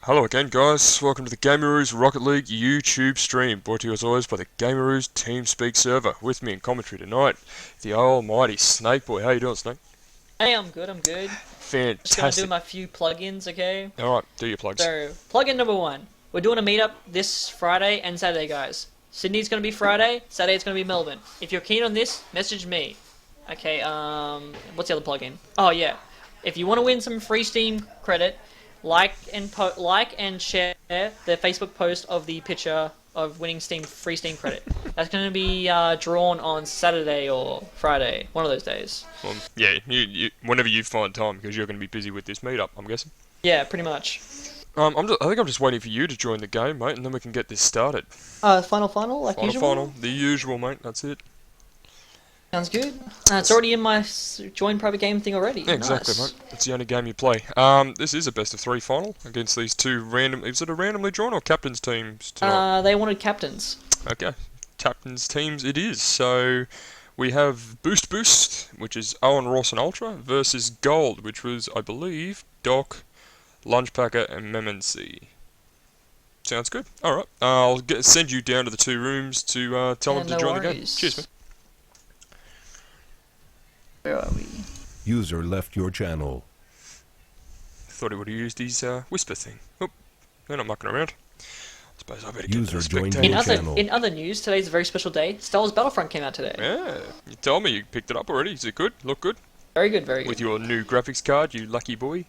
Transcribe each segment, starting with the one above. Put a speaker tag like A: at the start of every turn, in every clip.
A: Hello again, guys. Welcome to the Gameroos Rocket League YouTube stream, brought to you as always by the Gameroos TeamSpeak server. With me in commentary tonight, the almighty Snake Boy. How you doing, Snake?
B: Hey, I'm good, I'm good. Just gonna do
A: Fantastic.
B: my few plugins, okay?
A: Alright, do your plugs.
B: So, plugin number one. We're doing a meetup this Friday and Saturday, guys. Sydney's gonna be Friday, Saturday's gonna be Melbourne. If you're keen on this, message me. Okay, what's the other plugin? Oh, yeah. If you want to win some free Steam credit, like and share the Facebook post of the picture of winning free Steam credit. That's going to be drawn on Saturday or Friday, one of those days.
A: Well, yeah, whenever you find time, because you're going to be busy with this meetup, I'm guessing.
B: Yeah, pretty much.
A: I think I'm just waiting for you to join the game, mate, and then we can get this started.
B: Final, like usual?
A: Final, the usual, mate, that's it.
B: Sounds good. It's already in my join private game thing already.
A: Yeah, exactly,
B: Nice.
A: mate. It's the only game you play. This is a best of three final against these two random. Is it a randomly drawn or captain's teams tonight?
B: They wanted captains.
A: Okay, captain's teams it is. So we have Boost, which is Owen, Ross, and Ultra, versus Gold, which was, I believe, Doc, Lungepacker, and Memency. Sounds good. All right, send you down to the two rooms to tell them to
B: no
A: join the game.
B: worries.
A: Cheers, man.
B: Where are we?
C: User left your channel.
A: Thought he would have used his whisper thing. Oh, they're not mucking around. Suppose I better get
C: User
A: to the
C: joined
A: spectator.
C: your channel.
B: In other news, today's a very special day. Star Wars Battlefront came out today.
A: Yeah, you told me you picked it up already. Is it good? Look good?
B: Very good, very good.
A: With your new graphics card, you lucky boy.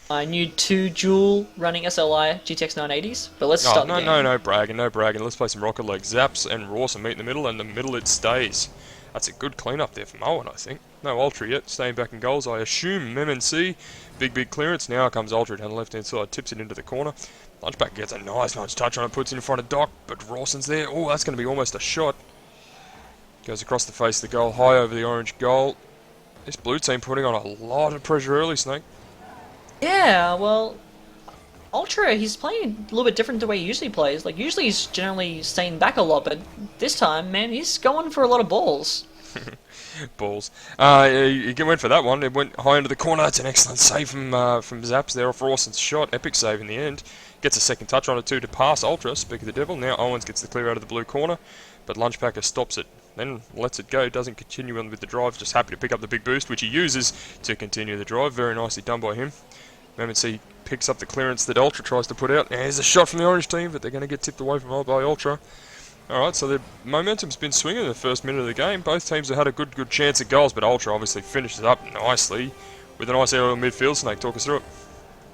B: I knew two dual running SLI GTX 980s, but let's start the game.
A: No bragging. Let's play some Rocket League. Zaps and Rawson meet in the middle, and the middle it stays. That's a good clean-up there from Owen, I think. No Ultra yet, staying back in goals. I assume MMC. Big clearance. Now comes Ultra down the left-hand side, tips it into the corner. Lunchback gets a nice touch on it, puts it in front of Doc, but Rawson's there. Oh, that's going to be almost a shot. Goes across the face of the goal, high over the orange goal. This blue team putting on a lot of pressure early, Snake.
B: Yeah, well, Ultra, he's playing a little bit different the way he usually plays. Like, usually he's generally staying back a lot, but this time, man, he's going for a lot of balls.
A: Balls. He went for that one. It went high into the corner. That's an excellent save from Zaps there off Rawson's shot. Epic save in the end. Gets a second touch on it too to pass Ultra. Speak of the devil. Now Owens gets the clear out of the blue corner, but Lungepacker stops it. Then lets it go. Doesn't continue on with the drive. Just happy to pick up the big boost, which he uses to continue the drive. Very nicely done by him. MMC picks up the clearance that Ultra tries to put out. There's a shot from the orange team, but they're going to get tipped away from by Ultra. Alright, so the momentum's been swinging in the first minute of the game. Both teams have had a good chance at goals, but Ultra obviously finishes up nicely with a nice aerial midfield. Snake, talk us through it.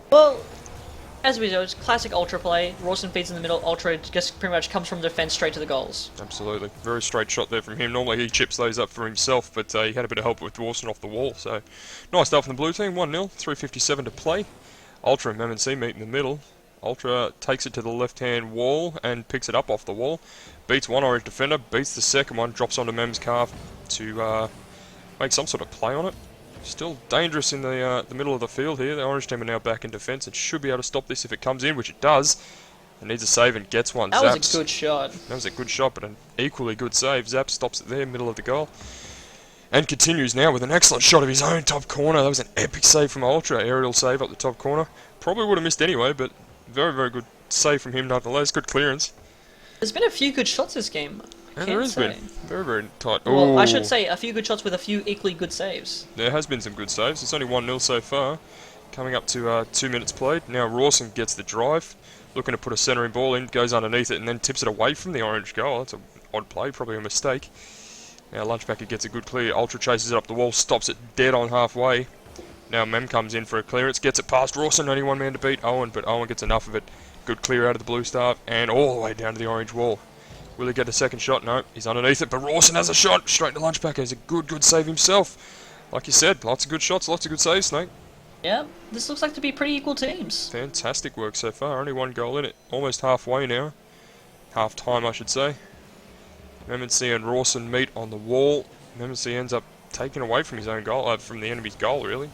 B: Well, as we know, it's classic Ultra play. Rawson feeds in the middle, Ultra just pretty much comes from defense straight to the goals.
A: Absolutely. Very straight shot there from him. Normally he chips those up for himself, but he had a bit of help with Rawson off the wall. So, nice stuff from the blue team. 1-0, 3:57 to play. Ultra and MMC meet in the middle. Ultra takes it to the left-hand wall and picks it up off the wall. Beats one orange defender, beats the second one, drops onto Mem's calf to make some sort of play on it. Still dangerous in the middle of the field here. The orange team are now back in defence and should be able to stop this if it comes in, which it does. It needs a save and gets one.
B: That
A: Zaps.
B: was a good shot.
A: That was a good shot, but an equally good save. Zap stops it there, middle of the goal. And continues now with an excellent shot of his own top corner. That was an epic save from Ultra. Aerial save up the top corner. Probably would have missed anyway, but very good save from him nonetheless. Good clearance.
B: There's been a few good shots this game.
A: And there has been. Very tight.
B: Well, I
A: Ooh.
B: should say a few good shots with a few equally good saves.
A: There has been some good saves. It's only 1-0 so far. Coming up to 2 minutes played. Now Rawson gets the drive. Looking to put a centering ball in. Goes underneath it and then tips it away from the orange goal. That's an odd play. Probably a mistake. Now Lunchbacker gets a good clear. Ultra chases it up the wall. Stops it dead on halfway. Now Mem comes in for a clearance. Gets it past Rawson. Only one man to beat Owen. But Owen gets enough of it. Good clear out of the blue staff. And all the way down to the orange wall. Will he get a second shot? No, he's underneath it, but Rawson has a shot straight to Lunchbacker. He's a good save himself. Like you said, lots of good shots, lots of good saves, Snake.
B: Yeah, this looks like to be pretty equal teams.
A: Fantastic work so far. Only one goal in it. Almost halfway now. Half time, I should say. MMC and Rawson meet on the wall. MMC ends up taking away from his own goal, from the enemy's goal, really.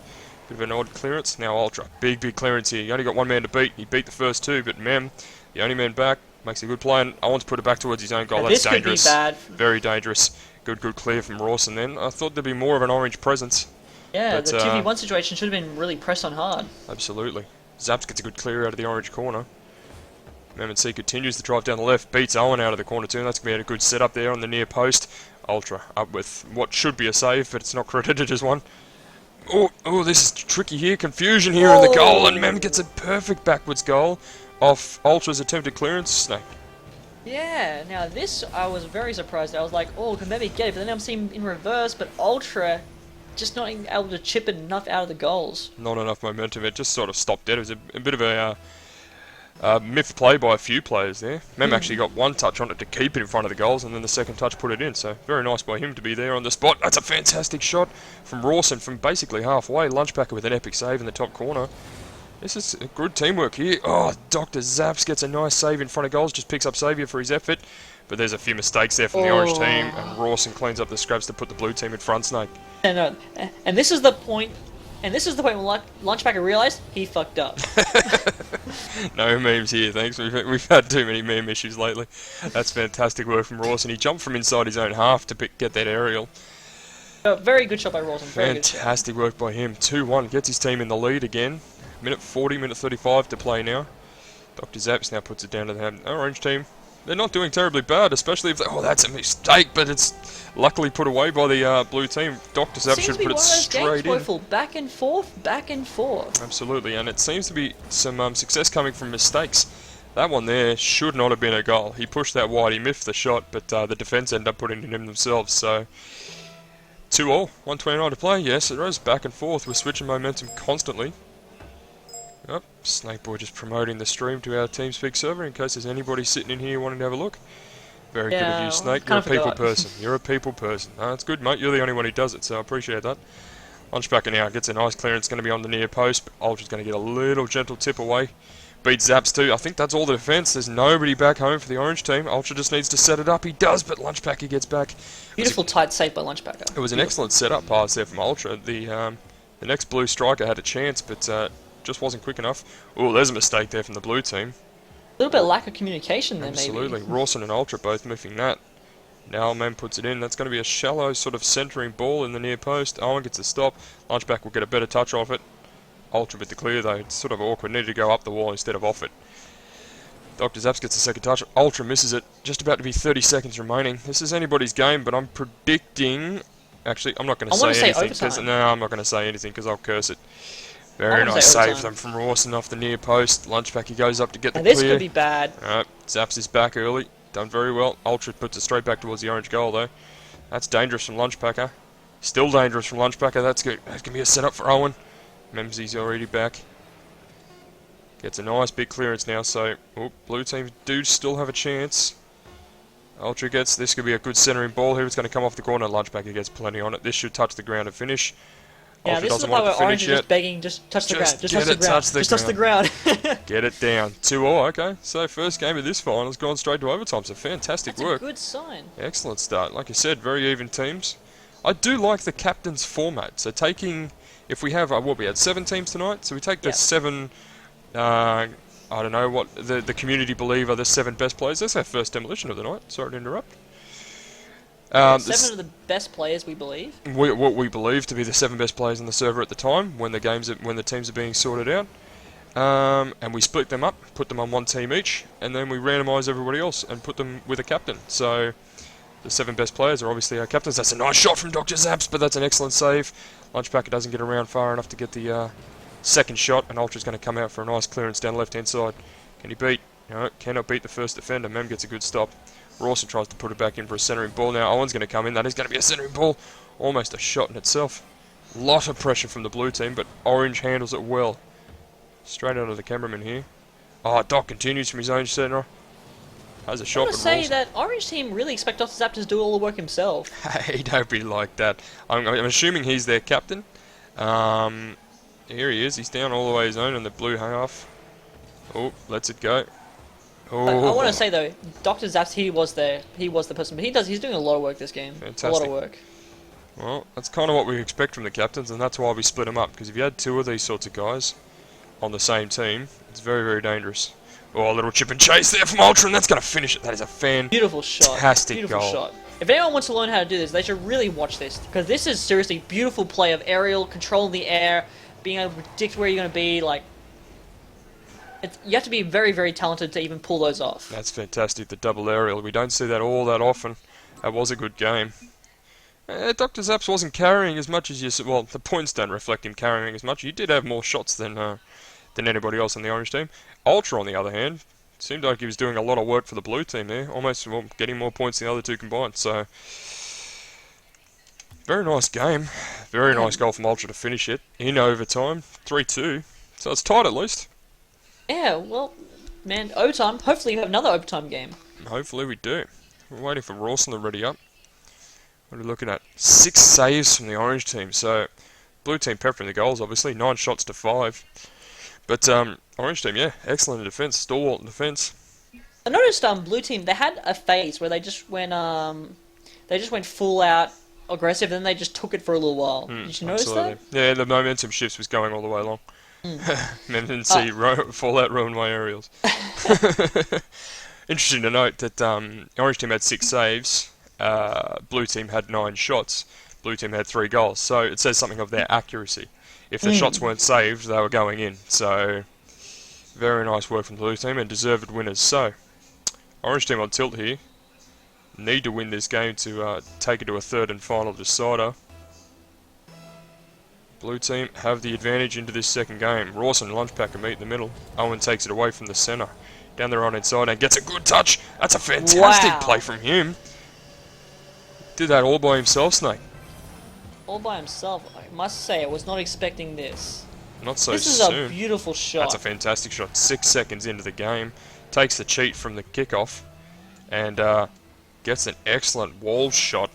A: Bit of an odd clearance. Now Ultra, big clearance here. He only got one man to beat. He beat the first two, but Mem, the only man back, makes a good play, and Owens put it back towards his own goal.
B: Now,
A: That's
B: this
A: dangerous.
B: Could be bad.
A: Very dangerous. Good clear from Rawson then. I thought there'd be more of an orange presence.
B: Yeah,
A: But,
B: the 2v1 situation should have been really pressed on hard.
A: Absolutely. Zaps gets a good clear out of the orange corner. MMC continues to drive down the left, beats Owen out of the corner too, and that's going to be a good setup there on the near post. Ultra up with what should be a save, but it's not credited as one. Oh, this is tricky here. Confusion here in the goal, and Mem gets a perfect backwards goal off Ultra's attempted clearance. Snake.
B: Yeah, now this I was very surprised. I was like, oh, can maybe get it, but then I'm seeing in reverse, but Ultra just not able to chip it enough out of the goals.
A: Not enough momentum. It just sort of stopped dead. It was a bit of a myth play by a few players there. Mem actually got one touch on it to keep it in front of the goals, and then the second touch put it in. So very nice by him to be there on the spot. That's a fantastic shot from Rawson from basically halfway. Lunchpacker with an epic save in the top corner. This is good teamwork here. Oh, Dr. Zaps gets a nice save in front of goals. Just picks up Saviour for his effort. But there's a few mistakes there from the orange team, and Rawson cleans up the scraps to put the blue team in front, Snake.
B: And this is the point. And this is the point when Lunchpacker realised he fucked up.
A: No memes here, thanks. We've had too many meme issues lately. That's fantastic work from Rawson. He jumped from inside his own half to get that aerial.
B: Very good shot by Rawson.
A: Fantastic work by him. 2-1, gets his team in the lead again. Minute 40, minute 35 to play now. Dr. Zaps now puts it down to the orange team. They're not doing terribly bad, especially if they... Oh, that's a mistake, but it's luckily put away by the blue team. Dr. Zaps should put it straight in.
B: Back and forth, back and forth.
A: Absolutely, and it seems to be some success coming from mistakes. That one there should not have been a goal. He pushed that wide, he miffed the shot, but the defence ended up putting it in themselves, so... 2-all, 1:29 to play. Yes, it goes back and forth. We're switching momentum constantly. Yep, Snakeboy just promoting the stream to our TeamSpeak server in case there's anybody sitting in here wanting to have a look. Very good of you, Snake. You're a people person. You're a people person. That's good, mate. You're the only one who does it, so I appreciate that. Lunchbacker now gets a nice clearance. Going to be on the near post, but Ultra's going to get a little gentle tip away. Beats Zaps too. I think that's all the defence. There's nobody back home for the orange team. Ultra just needs to set it up. He does, but Lunchpacker gets back.
B: Beautiful tight save by Lunchpacker.
A: It was an excellent setup pass there from Ultra. The next blue striker had a chance, but just wasn't quick enough. Oh, there's a mistake there from the blue team.
B: A little bit of lack of communication there,
A: Absolutely.
B: maybe.
A: Rawson and Ultra both miffing that. Now Mem puts it in. That's going to be a shallow sort of centering ball in the near post. Owen gets a stop. Lunchback will get a better touch off it. Ultra with the clear though. It's sort of awkward. Needed to go up the wall instead of off it. Dr. Zaps gets a second touch. Ultra misses it. Just about to be 30 seconds remaining. This is anybody's game, but I'm predicting... Actually, I'm not going to say anything. No, I'm not going to say anything because I'll curse it. Very nice save them from Rawson off the near post. Lunchback, he goes up to get the clear.
B: This could be bad.
A: Zaps is back early. Done very well. Ultra puts it straight back towards the orange goal though. That's dangerous from Lunchpacker. Still dangerous from Lunchpacker. That's good. That's going to be a setup for Owen. Memsy's already back. Gets a nice big clearance now, so blue team do still have a chance. Ultra gets, this could be a good centering ball here. It's going to come off the corner. Lunchpacker gets plenty on it. This should touch the ground and finish.
B: Yeah,
A: Ultra
B: this is the part where Orange is just begging, just touch the ground. Just touch the ground.
A: Get it down. 2-all, okay. So first game of this final has gone straight to overtime, so fantastic work.
B: That's a good sign.
A: Excellent start. Like I said, very even teams. I do like the captain's format. So taking, if we have, we had 7 teams tonight, so we take the 7, I don't know what the community believe are the 7 best players. That's our first demolition of the night. Sorry to interrupt.
B: 7 of the best players, we believe.
A: What we believe to be the 7 best players on the server at the time, when the teams are being sorted out, and we split them up, put them on one team each, and then we randomise everybody else and put them with a captain. So the 7 best players are obviously our captains. That's a nice shot from Dr. Zaps, but that's an excellent save. Lunchpacker doesn't get around far enough to get the second shot, and Ultra's going to come out for a nice clearance down the left-hand side. Can he beat? No, cannot beat the first defender. Mem gets a good stop. Rawson tries to put it back in for a centering ball. Now Owen's going to come in. That is going to be a centering ball. Almost a shot in itself. Lot of pressure from the blue team, but Orange handles it well. Straight out of the cameraman here. Oh, Doc continues from his own centre. Has a shot. I
B: want to say that Orange team really expect Dr. Zaps to do all the work himself.
A: Hey, don't be like that. I'm assuming he's their captain. Here he is. He's down all the way his own in the blue half. Oh, lets it go.
B: Oh. I want to say though, Dr. Zaps, he was the person, but he's doing a lot of work this game.
A: Fantastic.
B: A lot of work.
A: Well, that's kind of what we expect from the captains, and that's why we split them up. Because if you had 2 of these sorts of guys on the same team, it's very, very dangerous. Oh, a little chip and chase there from Ultra, and that's going to finish it. That is a
B: beautiful shot.
A: Fantastic goal.
B: Shot. If anyone wants to learn how to do this, they should really watch this, because this is seriously beautiful play of aerial, controlling the air, being able to predict where you're going to be. Like, You have to be very, very talented to even pull those off.
A: That's fantastic, the double aerial. We don't see that all that often. That was a good game. Dr. Zaps wasn't carrying as much as you... Well, the points don't reflect him carrying as much. He did have more shots than anybody else on the orange team. Ultra, on the other hand, seemed like he was doing a lot of work for the blue team there. Almost getting more points than the other two combined. So, very nice game. Very nice goal from Ultra to finish it. In overtime, 3-2. So it's tight at least.
B: Yeah, well, man, overtime. Hopefully you have another overtime game.
A: Hopefully we do. We're waiting for Rawson to ready up. We're looking at 6 saves from the orange team. So, blue team peppering the goals, obviously. 9 shots to 5. But, orange team, yeah, excellent in defence. Stalwart in defence.
B: I noticed, blue team, they had a phase where they just went full out aggressive, and then they just took it for a little while. Did you notice that?
A: Yeah, the momentum shifts was going all the way along. Men didn't see Fallout ruin my aerials. Interesting to note that orange team had 6 saves, blue team had 9 shots, blue team had 3 goals. So it says something of their accuracy. If the shots weren't saved, they were going in. So very nice work from the blue team and deserved winners. So orange team on tilt here. Need to win this game to take it to a third and final decider. Blue team have the advantage into this second game. Rawson and Lunchpacker meet in the middle. Owen takes it away from the centre. Down the right hand side and gets a good touch. That's a fantastic play from him. Did that all by himself, Snake.
B: All by himself. I must say, I was not expecting this.
A: Not so soon.
B: This is a beautiful shot.
A: That's a fantastic shot. 6 seconds into the game. Takes the cheat from the kickoff. And gets an excellent wall shot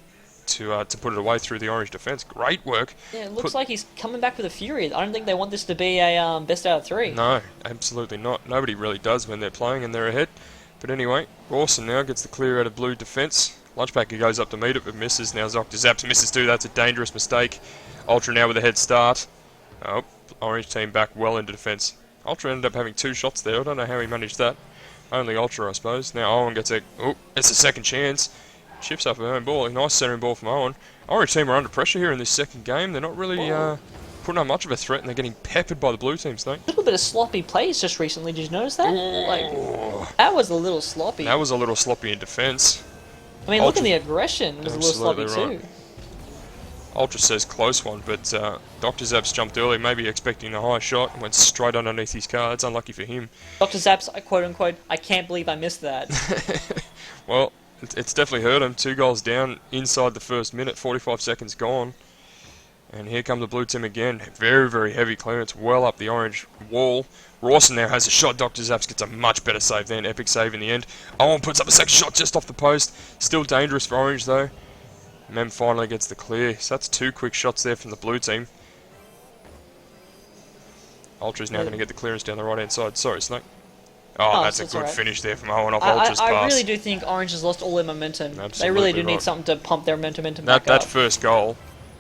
A: to put it away through the orange defence. Great work.
B: Yeah, it looks like he's coming back with a fury. I don't think they want this to be a best out of 3.
A: No, absolutely not. Nobody really does when they're playing and they're ahead. But anyway, Rawson now gets the clear out of blue defence. Lunchpacker goes up to meet it but misses. Now Dr. Zaps misses too. That's a dangerous mistake. Ultra now with a head start. Oh, orange team back well into defence. Ultra ended up having 2 shots there. I don't know how he managed that. Only Ultra, I suppose. Now Owen gets a... Oh, it's a second chance. Shifts up her own ball. A nice centering ball from Owen. Orange team are under pressure here in this second game. They're not really putting on much of a threat, and they're getting peppered by the blue team, Snake.
B: A little bit of sloppy plays just recently. Did you notice that? Like, that was a little sloppy.
A: That was a little sloppy in defence.
B: I mean, look at the aggression. It was a little sloppy
A: right.
B: too.
A: Ultra says close one, but Dr. Zaps jumped early, maybe expecting a high shot, and went straight underneath his car. It's unlucky for him.
B: Dr. Zaps, quote unquote, I can't believe I missed that.
A: Well, it's definitely hurt him. 2 goals down inside the first minute, 45 seconds gone. And here comes the blue team again. Very, very heavy clearance, well up the orange wall. Rawson now has a shot. Dr. Zaps gets a much better save then. Epic save in the end. Owen puts up a second shot just off the post. Still dangerous for orange though. Mem finally gets the clear. So that's 2 quick shots there from the blue team. Ultra's now going to get the clearance down the right hand side. Sorry, Snake. Oh, that's a good finish there from Owen off Ultra's pass.
B: I really do think Orange has lost all their momentum.
A: Absolutely
B: they really do
A: right.
B: need something to pump their momentum back up.
A: That first goal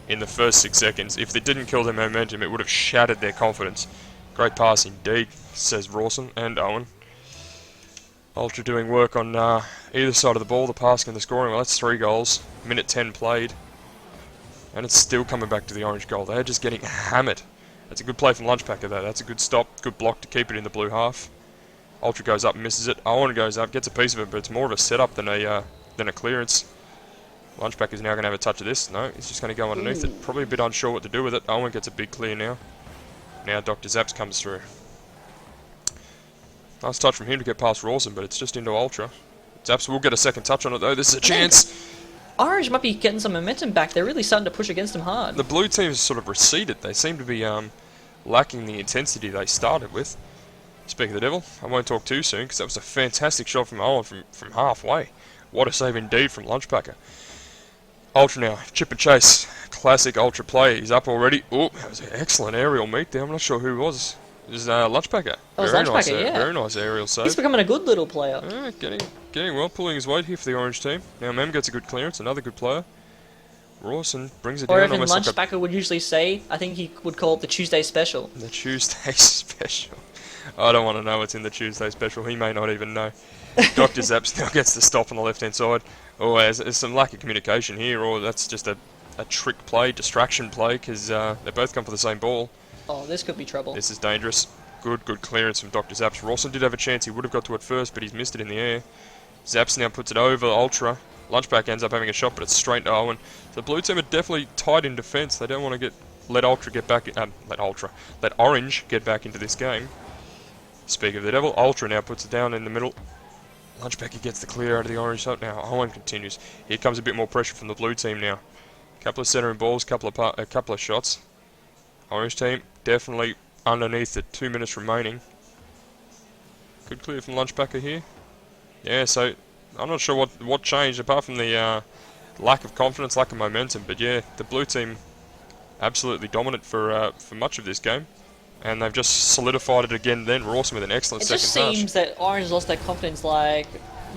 A: in the first 6 seconds, if they didn't kill their momentum, it would have shattered their confidence. Great pass indeed, says Rawson and Owen. Ultra doing work on either side of the ball, the passing and the scoring. Well, that's 3 goals, minute 10 played. And it's still coming back to the orange goal. They're just getting hammered. That's a good play from Lunchpacker though. That's a good stop, good block to keep it in the blue half. Ultra goes up and misses it. Owen goes up, gets a piece of it, but it's more of a setup than a clearance. Lunchpack is now going to have a touch of this. No, he's just going to go underneath it. Probably a bit unsure what to do with it. Owen gets a big clear now. Now Dr. Zaps comes through. Nice touch from him to get past Rawson, but it's just into Ultra. Zaps will get a second touch on it though. This is a chance.
B: Orange might be getting some momentum back. They're really starting to push against him hard.
A: The blue team's sort of receded. They seem to be lacking the intensity they started with. Speak of the devil, I won't talk too soon because that was a fantastic shot from Owen from halfway. What a save indeed from Lunchpacker. Ultra now, chip and chase. Classic Ultra play. He's up already. Oh, that was an excellent aerial meet there. I'm not sure who it was. It was Lunchpacker.
B: Oh, it was Lunchpacker, yeah.
A: Very nice aerial save.
B: He's becoming a good little player.
A: Yeah, getting well, pulling his weight here for the orange team. Now Mem gets a good clearance, another good player. Rawson brings it down.
B: Or even Lunchpacker would usually say, I think he would call it the Tuesday special.
A: The Tuesday special. I don't want to know what's in the Tuesday special. He may not even know. Dr. Zaps now gets the stop on the left-hand side. Oh, there's some lack of communication here, or that's just a trick play, distraction play, because they both come for the same ball.
B: Oh, this could be trouble.
A: This is dangerous. Good clearance from Dr. Zaps. Rawson did have a chance. He would have got to it first, but he's missed it in the air. Zaps now puts it over Ultra. Lunchback ends up having a shot, but it's straight to Owen. The blue team are definitely tight in defence. They don't want to let Orange get back into this game. Speak of the devil, Ultra now puts it down in the middle. Lunchback gets the clear out of the Orange shot now. Owen continues. Here comes a bit more pressure from the blue team now. Couple of centering balls, couple of shots. Orange team definitely underneath it. 2 minutes remaining. Good clear from Lunchbacker here. Yeah, so I'm not sure what changed apart from the lack of confidence, lack of momentum. But yeah, the blue team absolutely dominant for much of this game, and they've just solidified it again. Then Rawson with an excellent second touch.
B: It just seems that Orange lost their confidence. Like,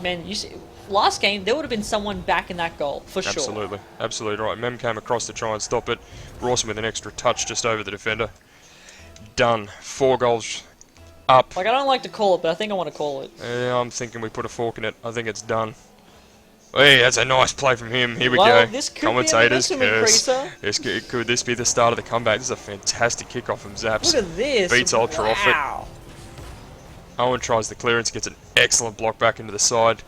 B: man, you see, last game there would have been someone back in that goal for sure.
A: Absolutely right. Mem came across to try and stop it. Rawson with an extra touch just over the defender. Done. 4 goals up.
B: Like, I don't like to call it, but I think I want to call it.
A: Yeah, I'm thinking we put a fork in it. I think it's done. Hey, that's a nice play from him. Here we
B: Well,
A: go.
B: this could
A: Commentators,
B: be a momentum increaser.
A: Could this be the start of the comeback? This is a fantastic kickoff from Zaps.
B: Look at this.
A: Beats Ultra off it.
B: Wow.
A: Owen tries the clearance, gets an excellent block back into the side.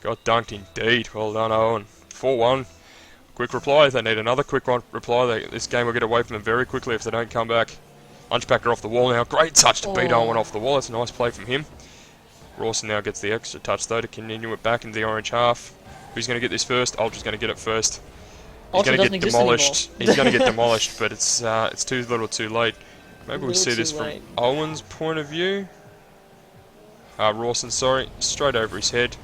A: Got dunked indeed. Well done, Owen. 4-1. Quick reply. They need another quick reply. This game will get away from them very quickly if they don't come back. Lunchbacker off the wall now. Great touch to beat Owen off the wall. That's a nice play from him. Rawson now gets the extra touch though to continue it back into the Orange half. Who's going to get this first? Ultra's going to get it first. He's going to get demolished. He's going to get demolished, but it's too little too late. Maybe we see this from Owen's point of view. Rawson, sorry, straight over his head.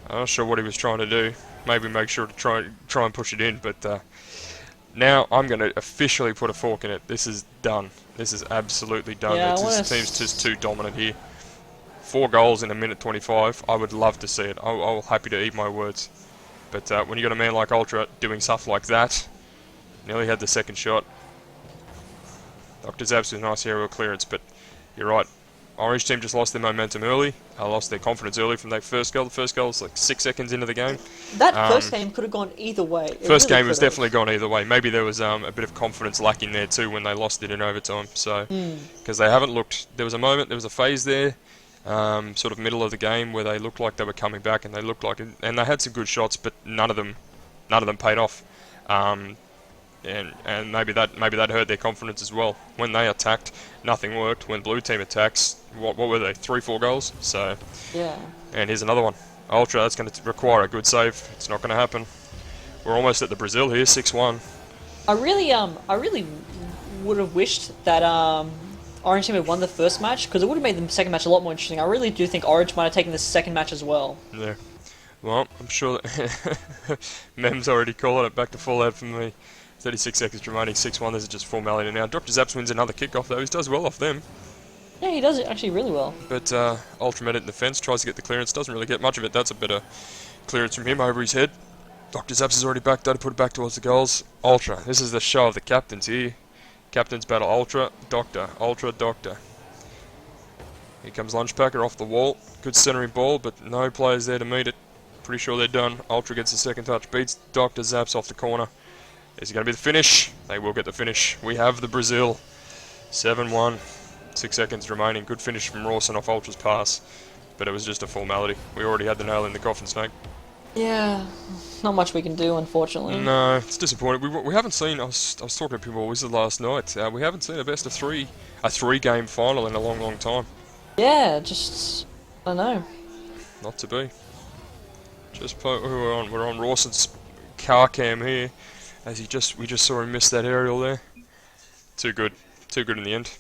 A: I'm not sure what he was trying to do. Maybe make sure to try and push it in, but now I'm going to officially put a fork in it. This is done. This is absolutely done.
B: Yeah,
A: This team's just too dominant here. 4 goals in a minute 25. I would love to see it. I'm happy to eat my words. But when you got a man like Ultra doing stuff like that, nearly had the second shot. Dr. Zabs with a nice aerial clearance, but you're right. Orange team just lost their momentum early. Lost their confidence early from that first goal. The first goal was like 6 seconds into the game.
B: That first game could have gone either way.
A: First game was definitely gone either way. Maybe there was a bit of confidence lacking there too when they lost it in overtime. So, because they haven't looked, there was a phase there, sort of middle of the game where they looked like they were coming back, and they looked like, and they had some good shots, but none of them paid off. And maybe that hurt their confidence as well. When they attacked, nothing worked. When blue team attacks, what were they? 3-4 goals. So
B: yeah.
A: And here's another one. Ultra. That's going to require a good save. It's not going to happen. We're almost at the Brazil here. 6-1.
B: I really would have wished that Orange team had won the first match, because it would have made the second match a lot more interesting. I really do think Orange might have taken the second match as well.
A: Yeah. Well, I'm sure that Mem's already calling it back to full out from me. 36 seconds remaining, 6-1, this is just formality now. Dr. Zaps wins another kickoff though, he does well off them.
B: Yeah, he does it actually really well.
A: But Ultramed in the fence, tries to get the clearance, doesn't really get much of it. That's a better clearance from him over his head. Dr. Zaps is already back though to put it back towards the goals. Ultra, this is the show of the captains here. Captains battle Ultra, Doctor, Ultra, Doctor. Here comes Lunchpacker off the wall. Good centering ball, but no players there to meet it. Pretty sure they're done. Ultra gets the second touch, beats Dr. Zaps off the corner. Is it going to be the finish? They will get the finish. We have the Brazil. 7-1. 6 seconds remaining. Good finish from Rawson off Ultra's pass. But it was just a formality. We already had the nail in the coffin, Snake.
B: Yeah, not much we can do, unfortunately.
A: No, it's disappointing. We haven't seen, I was talking to people Wizard last night, we haven't seen a best of 3, a 3-game final in a long, long time.
B: Yeah, just, I don't know.
A: Not to be. We're on Rawson's car cam here. As we just saw him miss that aerial there. Too good in the end.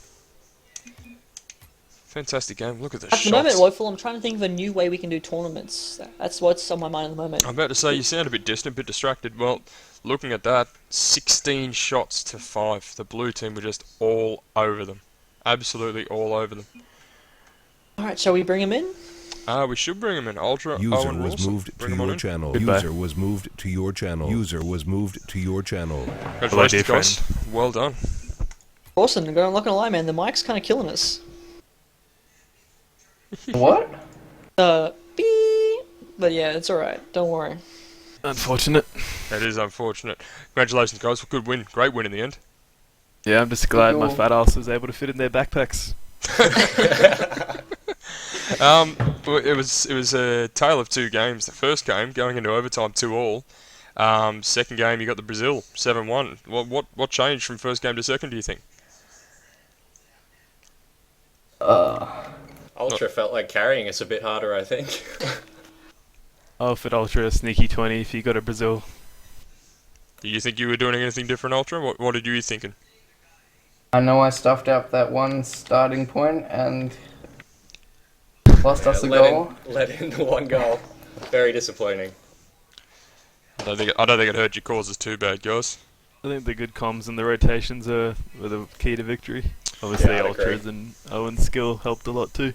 A: Fantastic game. Look at the shots.
B: At the moment, Woeful, I'm trying to think of a new way we can do tournaments. That's what's on my mind at the moment.
A: I'm about to say, you sound a bit distant, a bit distracted. Well, looking at that, 16 shots to 5. The blue team were just all over them. Absolutely all over them.
B: Alright, shall we bring him in?
A: We should bring him in. Ultra,
C: User
A: Owen
C: was
A: Rawson.
C: moved to
A: Bring him on
C: your
A: in.
C: channel.
D: Goodbye.
C: User was moved to your channel. User was moved to your channel.
A: Congratulations,
D: dear
A: guys. Well done.
B: Awesome, I'm not gonna lie, man, the mic's kind of killing us.
E: What?
B: Beep. But yeah, it's alright, don't worry.
D: Unfortunate.
A: That is unfortunate. Congratulations, guys. Good win. Great win in the end.
D: Yeah, I'm just glad my
E: Cool.
D: fat ass was able to fit in their backpacks.
A: It was a tale of two games. The first game going into overtime 2-all. Second game you got the Brazil 7-1. What changed from first game to second? Do you think?
D: Ultra felt like carrying us a bit harder, I think.
E: I offered Ultra a sneaky 20 if you got a Brazil.
A: Do you think you were doing anything different, Ultra? What did you thinking?
F: I know I stuffed up that one starting point and lost us a goal.
D: Let in the one goal. Very disappointing.
A: I don't think it hurt your causes too bad, guys.
E: I think the good comms and the rotations were the key to victory. Obviously,
D: Yeah, I'd
E: Ultras
D: agree.
E: and Owen's skill helped a lot too.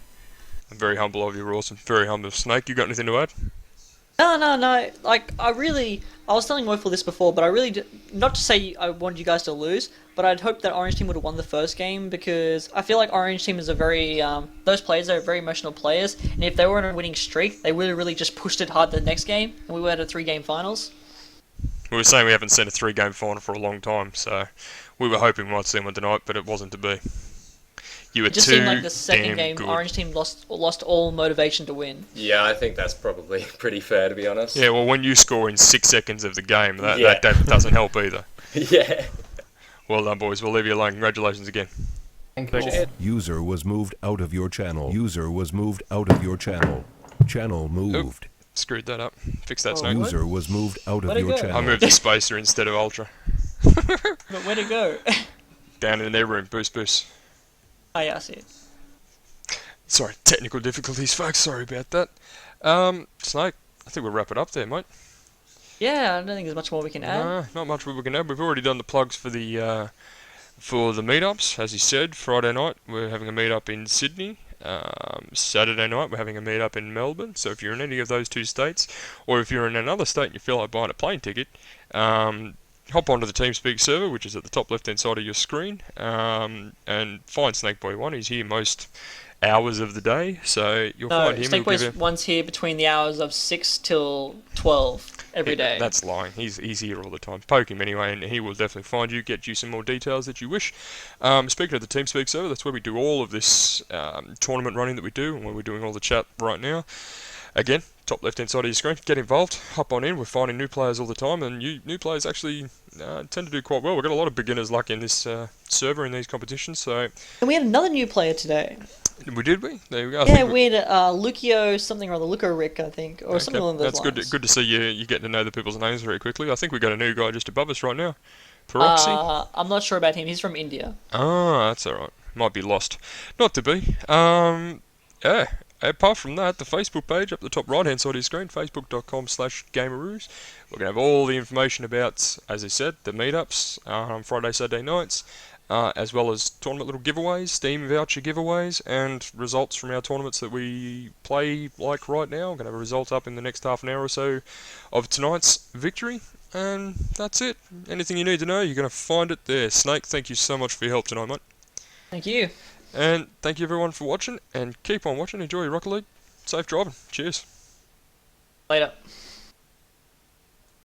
A: I'm very humble of you, Rawson. Very humble. Snake, you got anything to add?
B: No. Like, I was telling Woeful this before, but I really, not to say I wanted you guys to lose, but I'd hoped that Orange Team would have won the first game, because I feel like Orange Team is a very, those players are very emotional players, and if they were on a winning streak, they would have really just pushed it hard the next game, and we were at a 3-game finals.
A: We were saying we haven't seen a 3-game final for a long time, so we were hoping we might see one tonight, but it wasn't to be. You were
B: It just
A: too
B: seemed like the second
A: damn
B: game,
A: good.
B: Orange Team lost all motivation to win.
D: Yeah, I think that's probably pretty fair, to be honest.
A: Yeah, well, when you score in 6 seconds of the game, that
D: Yeah.
A: doesn't help either.
D: Yeah.
A: Well done, boys. We'll leave you alone. Congratulations again.
F: Thank you.
D: Shit.
C: User was moved out of your channel. User was moved out of your channel. Channel moved.
A: Screwed that up. Fix that,
B: Oh,
A: Snake.
C: User was moved out of
B: Where'd it
C: your
B: go?
C: channel.
A: I moved the spacer instead of Ultra.
B: But where'd it go?
A: Down in their room. Boost, boost.
B: Oh yeah, I see it.
A: Sorry, technical difficulties, folks. Sorry about that. Snake, I think we'll wrap it up there, mate.
B: Yeah, I don't think there's much more we can add.
A: No, not much we can add. We've already done the plugs for the meetups. As you said, Friday night we're having a meetup in Sydney. Saturday night we're having a meetup in Melbourne. So if you're in any of those two states, or if you're in another state and you feel like buying a plane ticket, hop onto the TeamSpeak server, which is at the top left-hand side of your screen, and find Snakeboy1. He's here most hours of the day, so you'll
B: No,
A: find him.
B: Snake
A: He'll give
B: Boy's once here between the hours of 6 till 12 every day.
A: That's lying. He's here all the time. Poke him anyway, and he will definitely find you, get you some more details that you wish. Speaking of the TeamSpeak server, that's where we do all of this tournament running that we do, and where we're doing all the chat right now. Again, top left-hand side of your screen. Get involved. Hop on in. We're finding new players all the time, and new players actually tend to do quite well. We've got a lot of beginners luck in this server in these competitions, so
B: And we had another new player today.
A: did we? There we go. I
B: Yeah,
A: think
B: we had Lucio something or other, Lucio Rick, I think, or something along those
A: that's
B: lines.
A: good to see you getting to know the people's names very quickly. I think we got a new guy just above us right now. Peroxy.
B: I'm not sure about him. He's from India.
A: That's alright. Might be lost. Not to be. Yeah. Apart from that, the Facebook page up the top right hand side of your screen, facebook.com/Gameroos. We're going to have all the information about, as I said, the meetups, Friday, Saturday nights, as well as tournament little giveaways, Steam voucher giveaways, and results from our tournaments that we play like right now. I'm going to have a result up in the next half an hour or so of tonight's victory. And that's it. Anything you need to know, you're going to find it there. Snake, thank you so much for your help tonight, mate.
B: Thank you.
A: And thank you everyone for watching, and keep on watching. Enjoy your Rocket League. Safe driving. Cheers.
B: Later.